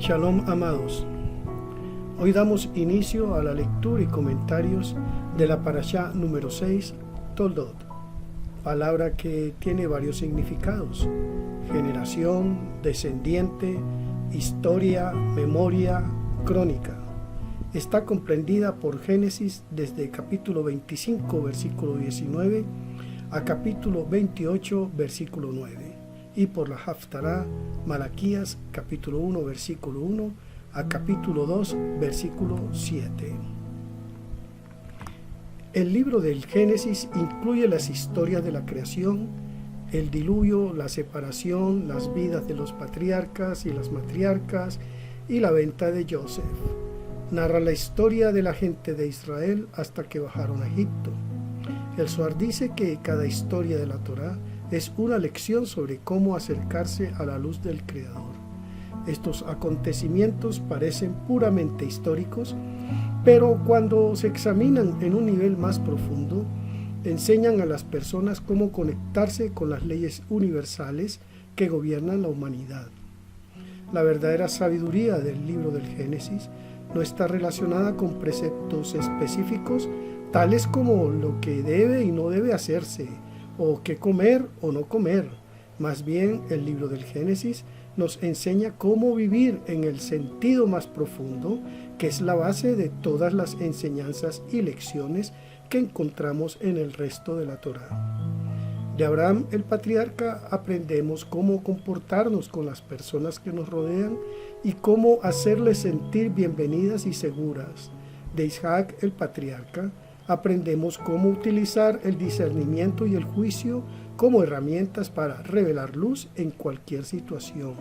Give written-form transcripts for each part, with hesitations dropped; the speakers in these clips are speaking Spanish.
Shalom, amados. Hoy damos inicio a la lectura y comentarios de la parashá número 6, Toldot, palabra que tiene varios significados: generación, descendiente, historia, memoria, crónica. Está comprendida por Génesis desde capítulo 25, versículo 19, a capítulo 28, versículo 9, y por la Haftará, Malaquías, capítulo 1, versículo 1, a capítulo 2, versículo 7. El libro del Génesis incluye las historias de la creación, el diluvio, la separación, las vidas de los patriarcas y las matriarcas y la venta de Joseph. Narra la historia de la gente de Israel hasta que bajaron a Egipto. El Zohar dice que cada historia de la Torá es una lección sobre cómo acercarse a la luz del Creador. Estos acontecimientos parecen puramente históricos, pero cuando se examinan en un nivel más profundo, enseñan a las personas cómo conectarse con las leyes universales que gobiernan la humanidad. La verdadera sabiduría del libro del Génesis no está relacionada con preceptos específicos, tales como lo que debe y no debe hacerse, o qué comer o no comer. Más bien, el libro del Génesis nos enseña cómo vivir en el sentido más profundo, que es la base de todas las enseñanzas y lecciones que encontramos en el resto de la Torá. De Abraham, el patriarca, aprendemos cómo comportarnos con las personas que nos rodean y cómo hacerles sentir bienvenidas y seguras. De Isaac, el patriarca, aprendemos cómo utilizar el discernimiento y el juicio como herramientas para revelar luz en cualquier situación.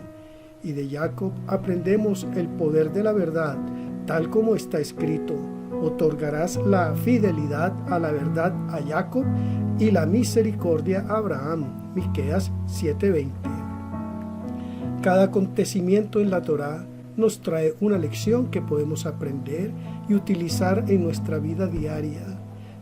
Y de Jacob aprendemos el poder de la verdad, tal como está escrito: otorgarás la fidelidad a la verdad a Jacob y la misericordia a Abraham. Miqueas 7:20. Cada acontecimiento en la Torá nos trae una lección que podemos aprender y utilizar en nuestra vida diaria,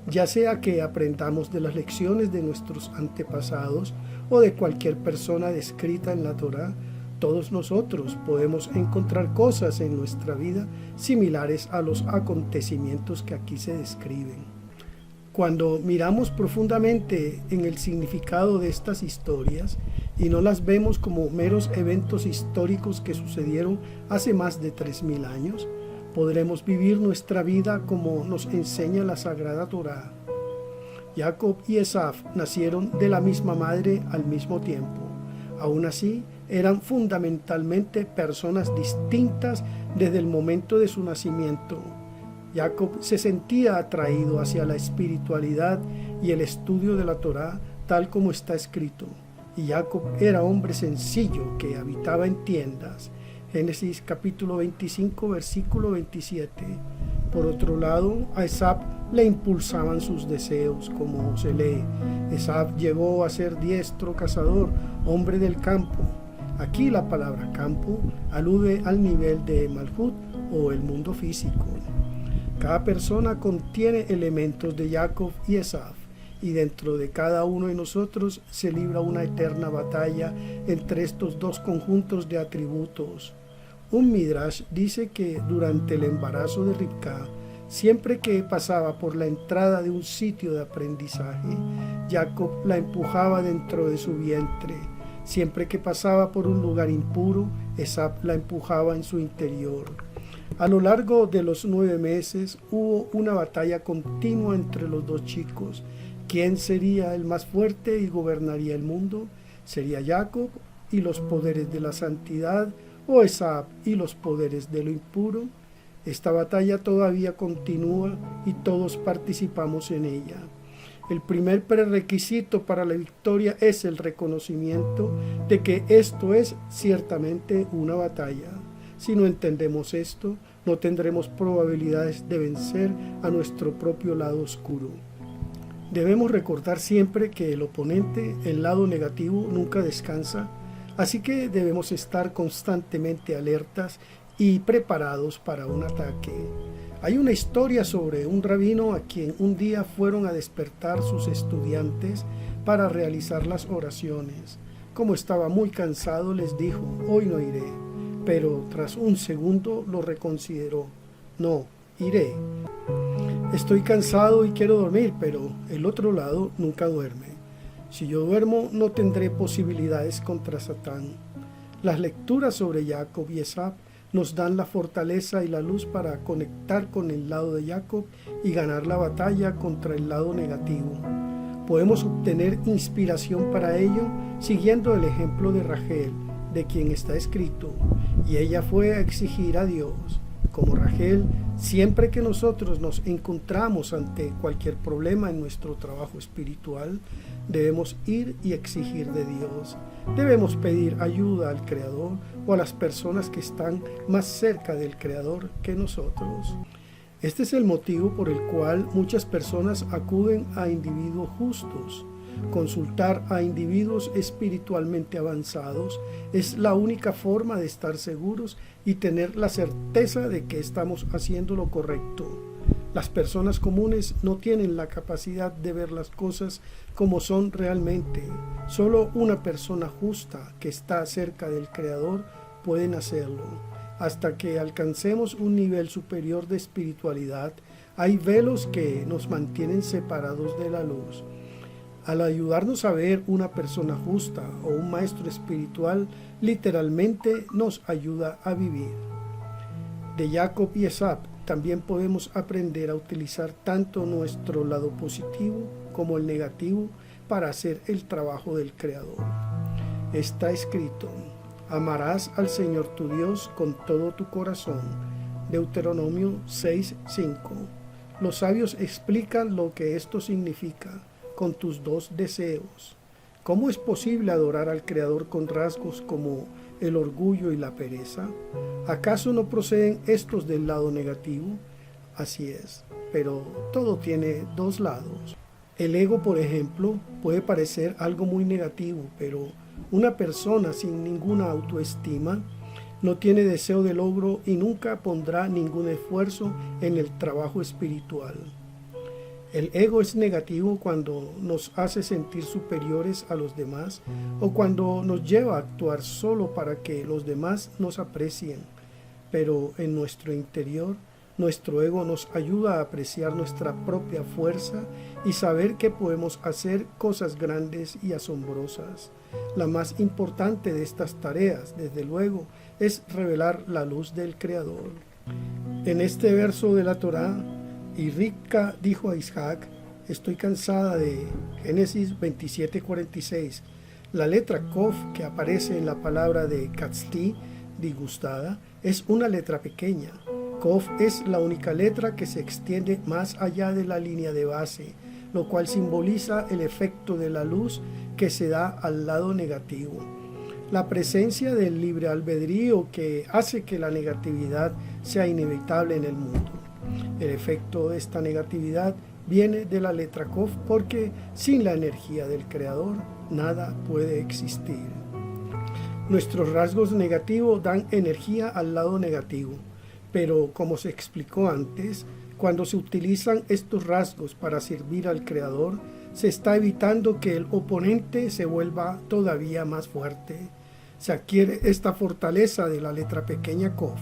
ya sea que aprendamos de las lecciones de nuestros antepasados o de cualquier persona descrita en la Torá. Todos nosotros podemos encontrar cosas en nuestra vida similares a los acontecimientos que aquí se describen. Cuando miramos profundamente en el significado de estas historias y no las vemos como meros eventos históricos que sucedieron hace más de 3000 años, podremos vivir nuestra vida como nos enseña la Sagrada Torá. Jacob y Esaf nacieron de la misma madre al mismo tiempo. Aún así, eran fundamentalmente personas distintas desde el momento de su nacimiento. Jacob se sentía atraído hacia la espiritualidad y el estudio de la Torá, tal como está escrito. Y Jacob era hombre sencillo que habitaba en tiendas. Génesis capítulo 25, versículo 27. Por otro lado, a Esaf le impulsaban sus deseos, como se lee. Esaf llegó a ser diestro cazador, hombre del campo. Aquí la palabra campo alude al nivel de Malhut o el mundo físico. Cada persona contiene elementos de Jacob y Esaf, y dentro de cada uno de nosotros se libra una eterna batalla entre estos dos conjuntos de atributos. Un Midrash dice que durante el embarazo de Rivka, siempre que pasaba por la entrada de un sitio de aprendizaje, Jacob la empujaba dentro de su vientre. Siempre que pasaba por un lugar impuro, Esaf la empujaba en su interior. A lo largo de los 9 meses hubo una batalla continua entre los dos chicos. ¿Quién sería el más fuerte y gobernaría el mundo? ¿Sería Jacob y los poderes de la santidad, o Esaf y los poderes de lo impuro? Esta batalla todavía continúa y todos participamos en ella. El primer prerequisito para la victoria es el reconocimiento de que esto es ciertamente una batalla. Si no entendemos esto, no tendremos probabilidades de vencer a nuestro propio lado oscuro. Debemos recordar siempre que el oponente, el lado negativo, nunca descansa, así que debemos estar constantemente alertas y preparados para un ataque. Hay una historia sobre un rabino a quien un día fueron a despertar sus estudiantes para realizar las oraciones. Como estaba muy cansado, les dijo: hoy no iré. pero tras un segundo lo reconsideró. No, iré. Estoy cansado y quiero dormir, pero el otro lado nunca duerme. Si yo duermo, no tendré posibilidades contra Satán. Las lecturas sobre Jacob y Esab nos dan la fortaleza y la luz para conectar con el lado de Jacob y ganar la batalla contra el lado negativo. Podemos obtener inspiración para ello siguiendo el ejemplo de Rachel, de quien está escrito: y ella fue a exigir a Dios. Como Rachel, siempre que nosotros nos encontramos ante cualquier problema en nuestro trabajo espiritual, debemos ir y exigir de Dios. Debemos pedir ayuda al Creador o a las personas que están más cerca del Creador que nosotros. Este es el motivo por el cual muchas personas acuden a individuos justos. Consultar a individuos espiritualmente avanzados es la única forma de estar seguros y tener la certeza de que estamos haciendo lo correcto. Las personas comunes no tienen la capacidad de ver las cosas como son realmente. Solo una persona justa que está cerca del Creador puede hacerlo. Hasta que alcancemos un nivel superior de espiritualidad, hay velos que nos mantienen separados de la luz. Al ayudarnos a ver una persona justa o un maestro espiritual, literalmente nos ayuda a vivir. De Jacob y Esab también podemos aprender a utilizar tanto nuestro lado positivo como el negativo para hacer el trabajo del Creador. Está escrito: amarás al Señor tu Dios con todo tu corazón. Deuteronomio 6:5. Los sabios explican lo que esto significa: con tus dos deseos. ¿Cómo es posible adorar al Creador con rasgos como el orgullo y la pereza? ¿Acaso no proceden estos del lado negativo? Así es, pero todo tiene dos lados. El ego, por ejemplo, puede parecer algo muy negativo, pero una persona sin ninguna autoestima no tiene deseo de logro y nunca pondrá ningún esfuerzo en el trabajo espiritual. El ego es negativo cuando nos hace sentir superiores a los demás o cuando nos lleva a actuar solo para que los demás nos aprecien. Pero en nuestro interior, nuestro ego nos ayuda a apreciar nuestra propia fuerza y saber que podemos hacer cosas grandes y asombrosas. La más importante de estas tareas, desde luego, es revelar la luz del Creador. En este verso de la Torá, y Rivka dijo a Isaac: estoy cansada de Génesis 27:46. La letra Kof que aparece en la palabra de Katzti, disgustada, es una letra pequeña. Kof es la única letra que se extiende más allá de la línea de base, lo cual simboliza el efecto de la luz que se da al lado negativo. La presencia del libre albedrío que hace que la negatividad sea inevitable en el mundo. El efecto de esta negatividad viene de la letra Kof porque sin la energía del Creador nada puede existir. Nuestros rasgos negativos dan energía al lado negativo, pero como se explicó antes, cuando se utilizan estos rasgos para servir al Creador, se está evitando que el oponente se vuelva todavía más fuerte. Se adquiere esta fortaleza de la letra pequeña Kof.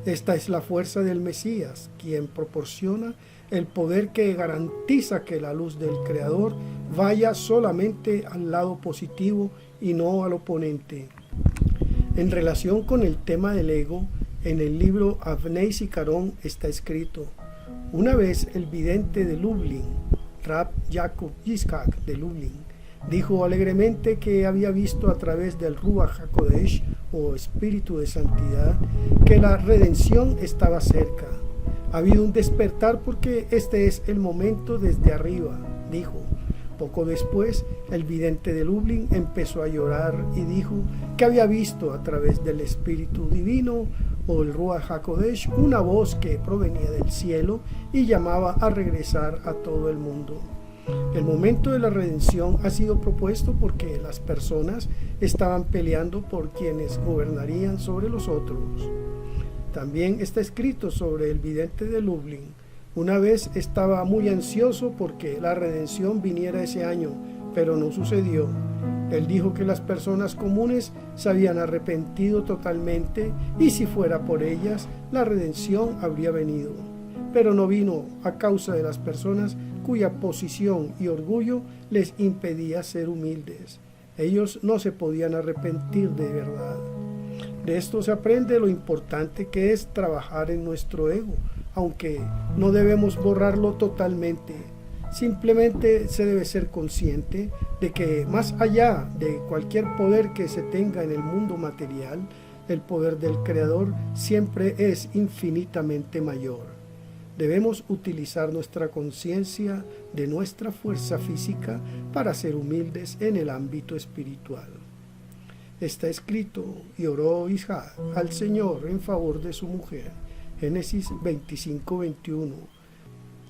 Esta es la fuerza del Mesías, quien proporciona el poder que garantiza que la luz del Creador vaya solamente al lado positivo y no al oponente. En relación con el tema del ego, en el libro Avnei Zikaron está escrito: una vez el vidente de Lublin, Rab Jacob Yitzhak de Lublin, dijo alegremente que había visto a través del Ruach HaKodesh, o Espíritu de Santidad, que la redención estaba cerca. Ha habido un despertar porque este es el momento desde arriba, dijo. Poco después, el vidente de Lublin empezó a llorar y dijo que había visto a través del Espíritu Divino, o el Ruach HaKodesh, una voz que provenía del cielo y llamaba a regresar a todo el mundo. El momento de la redención ha sido propuesto porque las personas estaban peleando por quienes gobernarían sobre los otros. También está escrito sobre el vidente de Lublin: una vez estaba muy ansioso porque la redención viniera ese año, pero no sucedió. Él dijo que las personas comunes se habían arrepentido totalmente y si fuera por ellas, la redención habría venido. Pero no vino a causa de las personas cuya posición y orgullo les impedía ser humildes. Ellos no se podían arrepentir de verdad. De esto se aprende lo importante que es trabajar en nuestro ego, aunque no debemos borrarlo totalmente. Simplemente se debe ser consciente de que más allá de cualquier poder que se tenga en el mundo material, el poder del Creador siempre es infinitamente mayor. Debemos utilizar nuestra conciencia de nuestra fuerza física para ser humildes en el ámbito espiritual. Está escrito, y oró Isaac al Señor en favor de su mujer. Génesis 25:21.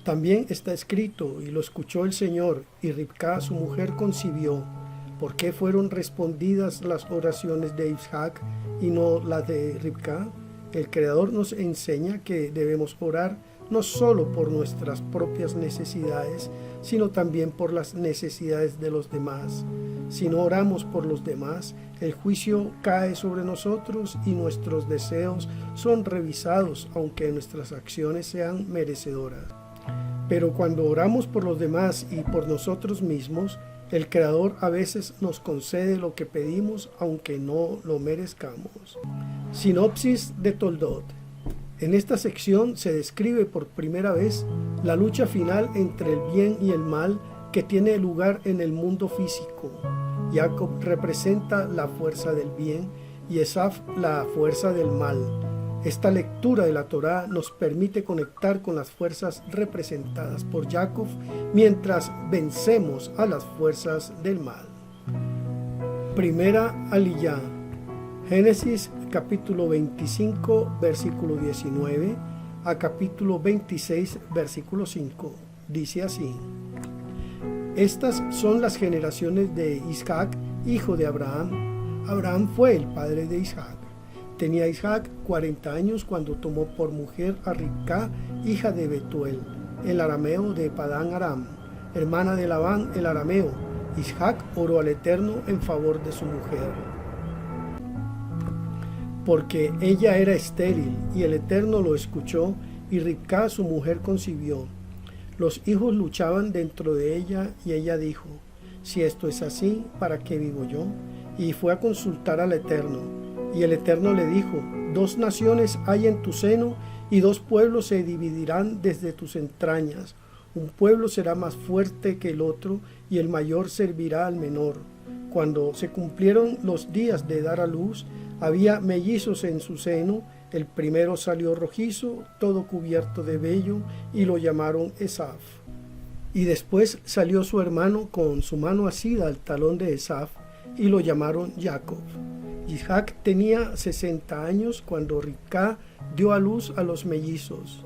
También está escrito, y lo escuchó el Señor, y Ribca su mujer concibió. ¿Por qué fueron respondidas las oraciones de Isaac y no las de Ribca? El Creador nos enseña que debemos orar no solo por nuestras propias necesidades, sino también por las necesidades de los demás. Si no oramos por los demás, el juicio cae sobre nosotros y nuestros deseos son revisados, aunque nuestras acciones sean merecedoras. Pero cuando oramos por los demás y por nosotros mismos, el Creador a veces nos concede lo que pedimos, aunque no lo merezcamos. Sinopsis de Toldot. En esta sección se describe por primera vez la lucha final entre el bien y el mal que tiene lugar en el mundo físico. Jacob representa la fuerza del bien y Esaf la fuerza del mal. Esta lectura de la Torá nos permite conectar con las fuerzas representadas por Jacob mientras vencemos a las fuerzas del mal. Primera Aliyah. Génesis capítulo 25, versículo 19 a capítulo 26, versículo 5. Dice así: Estas son las generaciones de Isaac, hijo de Abraham. Abraham fue el padre de Isaac. Tenía Isaac 40 años cuando tomó por mujer a Ribca, hija de Betuel, el arameo de Padán Aram, hermana de Labán el arameo. Isaac oró al Eterno en favor de su mujer, porque ella era estéril, y el Eterno lo escuchó, y Ribca su mujer concibió. Los hijos luchaban dentro de ella, y ella dijo: Si esto es así, ¿para qué vivo yo? Y fue a consultar al Eterno, y el Eterno le dijo: 2 naciones hay en tu seno, y 2 pueblos se dividirán desde tus entrañas. Un pueblo será más fuerte que el otro, y el mayor servirá al menor. Cuando se cumplieron los días de dar a luz, había mellizos en su seno. El primero salió rojizo, todo cubierto de vello, y lo llamaron Esaf. Y después salió su hermano con su mano asida al talón de Esaf, y lo llamaron Jacob. Isaac tenía 60 años cuando Ribca dio a luz a los mellizos.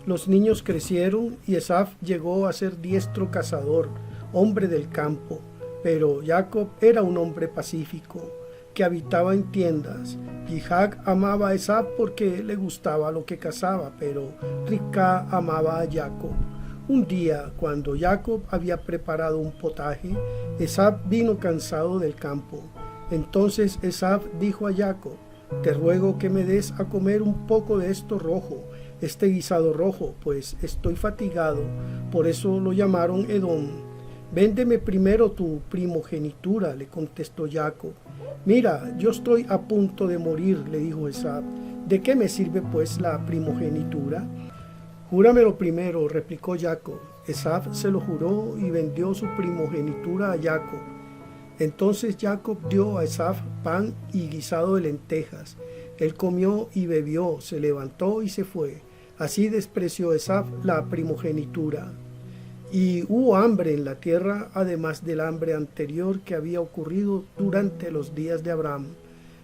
Los niños crecieron y Esaf llegó a ser diestro cazador, hombre del campo, pero Jacob era un hombre pacífico, que habitaba en tiendas. Isaac amaba a Esaf porque le gustaba lo que cazaba, pero Ribca amaba a Jacob. Un día, cuando Jacob había preparado un potaje, Esaf vino cansado del campo. Entonces Esaf dijo a Jacob: Te ruego que me des a comer un poco de esto rojo, este guisado rojo, pues estoy fatigado. Por eso lo llamaron Edom. Véndeme primero tu primogenitura, le contestó Jacob. Mira, yo estoy a punto de morir, le dijo Esaf. ¿De qué me sirve pues la primogenitura? Júramelo primero, replicó Jacob. Esaf se lo juró y vendió su primogenitura a Jacob. Entonces Jacob dio a Esaf pan y guisado de lentejas. Él comió y bebió, se levantó y se fue. Así despreció Esaf la primogenitura. Y hubo hambre en la tierra, además del hambre anterior que había ocurrido durante los días de Abraham.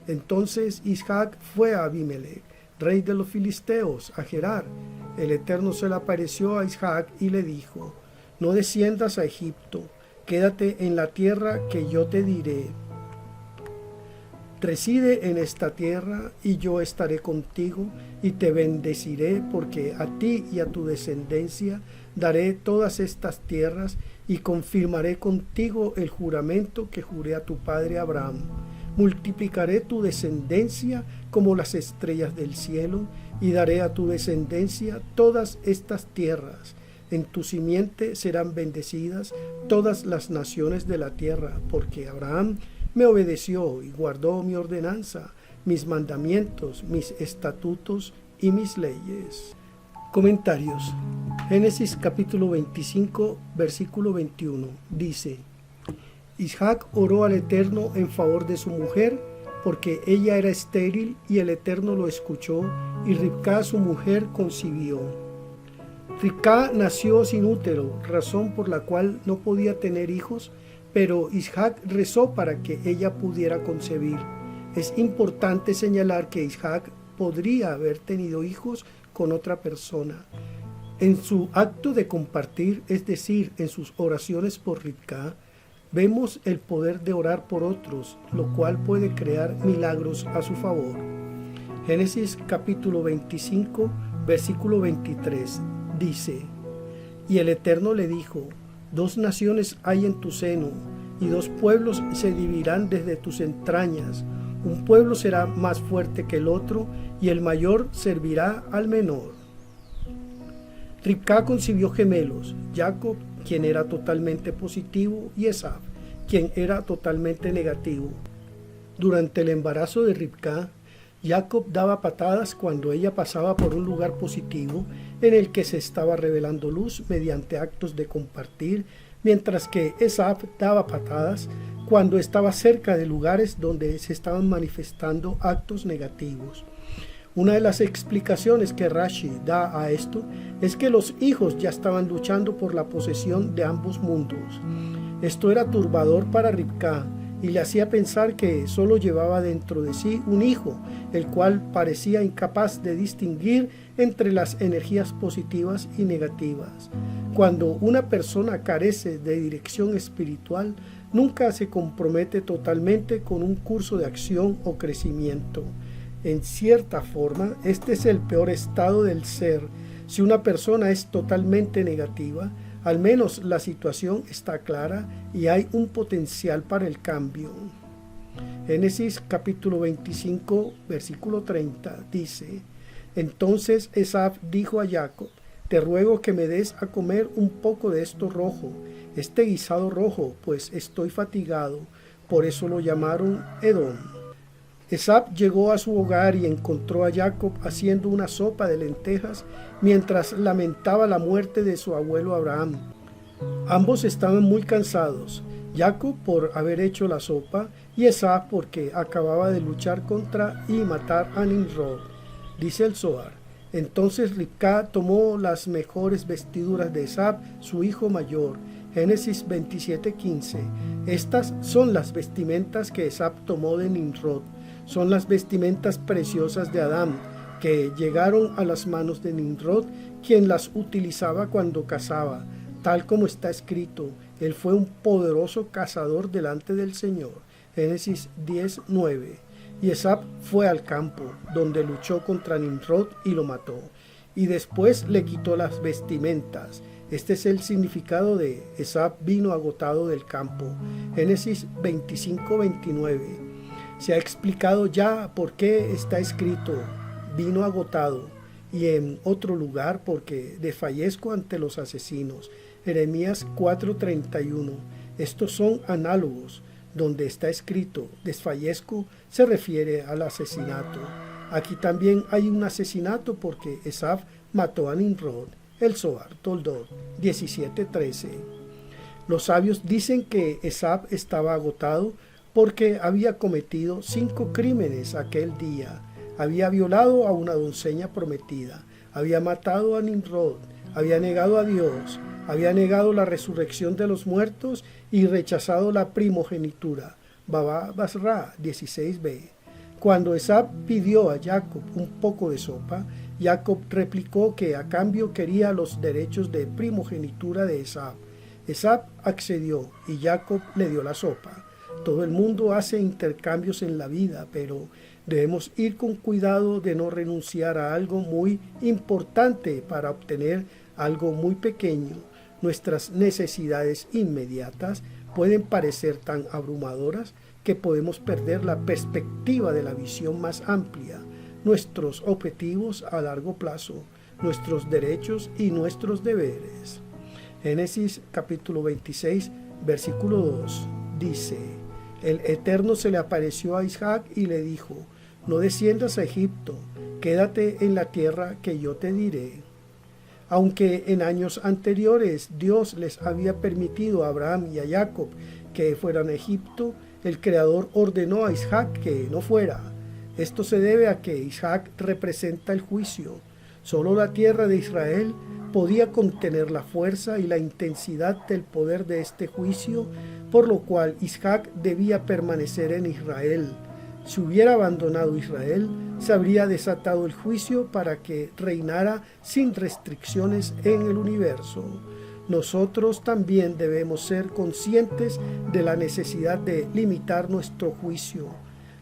Entonces Isaac fue a Abimelech, rey de los filisteos, a Gerar. El Eterno se le apareció a Isaac y le dijo: No desciendas a Egipto, quédate en la tierra que yo te diré. Reside en esta tierra y yo estaré contigo y te bendeciré, porque a ti y a tu descendencia daré todas estas tierras y confirmaré contigo el juramento que juré a tu padre Abraham. Multiplicaré tu descendencia como las estrellas del cielo, y daré a tu descendencia todas estas tierras. En tu simiente serán bendecidas todas las naciones de la tierra, porque Abraham me obedeció y guardó mi ordenanza, mis mandamientos, mis estatutos y mis leyes. Comentarios. Génesis capítulo 25, versículo 21, dice: Isaac oró al Eterno en favor de su mujer, porque ella era estéril, y el Eterno lo escuchó, y Ribcá su mujer concibió. Ribcá nació sin útero, razón por la cual no podía tener hijos, pero Isaac rezó para que ella pudiera concebir. Es importante señalar que Isaac podría haber tenido hijos con otra persona. En su acto de compartir, es decir, en sus oraciones por Ribcá, vemos el poder de orar por otros, lo cual puede crear milagros a su favor. Génesis capítulo 25, versículo 23, dice: Y el Eterno le dijo: 2 naciones hay en tu seno, y 2 pueblos se dividirán desde tus entrañas. Un pueblo será más fuerte que el otro, y el mayor servirá al menor. Ribcá concibió gemelos, Jacob, quien era totalmente positivo, y Esaf, quien era totalmente negativo. Durante el embarazo de Ribcá, Jacob daba patadas cuando ella pasaba por un lugar positivo en el que se estaba revelando luz mediante actos de compartir, mientras que Esaf daba patadas cuando estaba cerca de lugares donde se estaban manifestando actos negativos. Una de las explicaciones que Rashi da a esto es que los hijos ya estaban luchando por la posesión de ambos mundos. Esto era turbador para Ribcá y le hacía pensar que solo llevaba dentro de sí un hijo, el cual parecía incapaz de distinguir entre las energías positivas y negativas. Cuando una persona carece de dirección espiritual, nunca se compromete totalmente con un curso de acción o crecimiento. En cierta forma, este es el peor estado del ser. Si una persona es totalmente negativa, al menos la situación está clara y hay un potencial para el cambio. Génesis capítulo 25, versículo 30 dice: Entonces Esaf dijo a Jacob: Te ruego que me des a comer un poco de esto rojo, este guisado rojo, pues estoy fatigado. Por eso lo llamaron Edom. Esaf llegó a su hogar y encontró a Jacob haciendo una sopa de lentejas mientras lamentaba la muerte de su abuelo Abraham. Ambos estaban muy cansados, Jacob por haber hecho la sopa y Esaf porque acababa de luchar contra y matar a Nimrod. Dice el Zohar: Entonces Ribcá tomó las mejores vestiduras de Esaf, su hijo mayor. Génesis 27:15. Estas son las vestimentas que Esaf tomó de Nimrod. Son las vestimentas preciosas de Adán, que llegaron a las manos de Nimrod, quien las utilizaba cuando cazaba. Tal como está escrito, él fue un poderoso cazador delante del Señor. Génesis 10:9. Y Esaf fue al campo, donde luchó contra Nimrod y lo mató. Y después le quitó las vestimentas. Este es el significado de Esaf vino agotado del campo. Génesis 25:29. Se ha explicado ya por qué está escrito vino agotado, y en otro lugar porque desfallezco ante los asesinos. Jeremías 4:31. Estos son análogos. Donde está escrito desfallezco se refiere al asesinato. Aquí también hay un asesinato porque Esaf mató a Nimrod. El Zohar, Toldot 17:13. Los sabios dicen que Esaf estaba agotado porque había cometido 5 crímenes aquel día. Había violado a una doncella prometida, había matado a Nimrod, había negado a Dios, había negado la resurrección de los muertos y rechazado la primogenitura. Babá Basra 16b. Cuando Esaf pidió a Jacob un poco de sopa, Jacob replicó que a cambio quería los derechos de primogenitura de Esaf. Esaf accedió y Jacob le dio la sopa. Todo el mundo hace intercambios en la vida, pero debemos ir con cuidado de no renunciar a algo muy importante para obtener algo muy pequeño. Nuestras necesidades inmediatas pueden parecer tan abrumadoras que podemos perder la perspectiva de la visión más amplia, nuestros objetivos a largo plazo, nuestros derechos y nuestros deberes. Génesis capítulo 26, versículo 2 dice: El Eterno se le apareció a Isaac y le dijo: no desciendas a Egipto, quédate en la tierra que yo te diré. Aunque en años anteriores Dios les había permitido a Abraham y a Jacob que fueran a Egipto, el Creador ordenó a Isaac que no fuera. Esto se debe a que Isaac representa el juicio. Solo la tierra de Israel podía contener la fuerza y la intensidad del poder de este juicio, por lo cual Isaac debía permanecer en Israel. Si hubiera abandonado Israel, se habría desatado el juicio para que reinara sin restricciones en el universo. Nosotros también debemos ser conscientes de la necesidad de limitar nuestro juicio.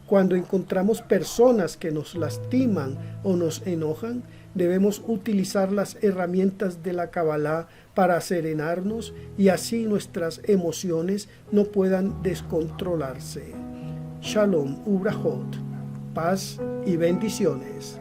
Cuando encontramos personas que nos lastiman o nos enojan, debemos utilizar las herramientas de la Kabbalah para serenarnos y así nuestras emociones no puedan descontrolarse. Shalom Ubrahot, paz y bendiciones.